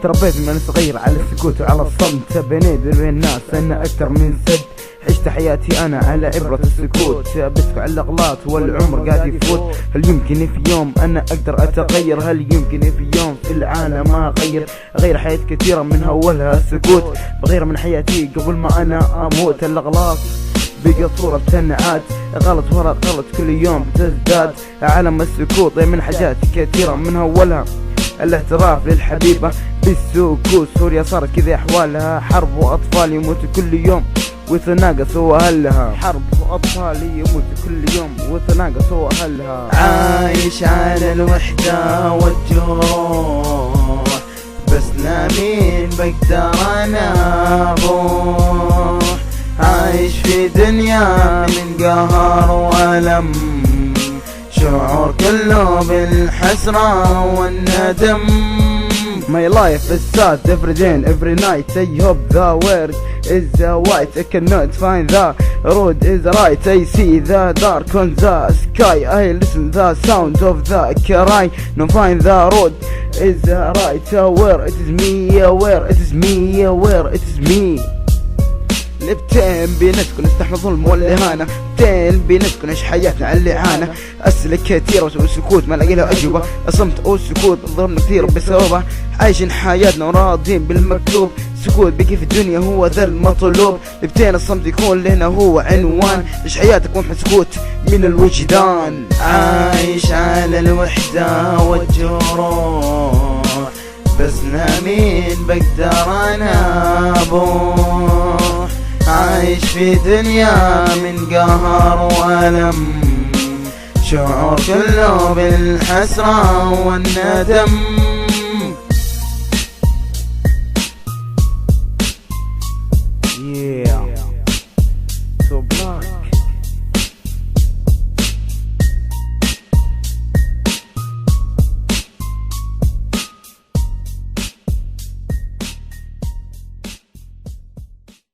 تربيت من صغير على السكوت وعلى الصمت، بنيت بين الناس أنا أكثر من سد. عشت حياتي أنا على عبرة السكوت، بسكو على الأغلاط والعمر قاعد يفوت. هل يمكن في يوم أنا أقدر أتغير؟ هل يمكن في يوم في العالم أغير حياة كثيرة من أولها السكوت؟ بغير من حياتي قبل ما أنا أموت. الأغلاط بقى صورة تنعاد، غلط ورا غلط كل يوم تزداد. عالم السكوت من حاجات كثيرة من أولها الاعتراف للحبيبة بالسكوت. سوريا صارت كذا أحوالها، حرب وأطفال يموتوا كل يوم ويتناقصوا أهلها. حرب وأطفال يموتوا كل يوم ويتناقصوا أهلها. عايش على الوحدة والجروح، بس لمين بقدر أنا أروح؟ عايش في دنيا من قهر وألم، شعور كله بالحسرة والندم. My life is sad every day and every night. I hope the world is white. I cannot find the road is right. I see the dark on the sky. I listen the sound of the cry. No find the road is right. Where it is me, where it is me, where it is me. لبتين بنسكن نستحمل ظلم والإهانة، بتين بنسكن نعيش حياتنا على الإعانة. أسئلة كثيرة والسكوت ما لاقي لها أجوبة، الصمت والسكوت ضربنا كثير بسببه. عايشين حياتنا وراضين بالمكتوب، سكوت بقي في الدنيا هو ذا المطلوب. لبتين الصمت يكون لهنا هو عنوان، عيش حياتك وامحي سكوت من الوجدان. عايش على الوحدة والجروح، بس لمين بقدر أنا أروح؟ عايش في دنيا من قهر وألم، شعور كله بالحسرة والندم.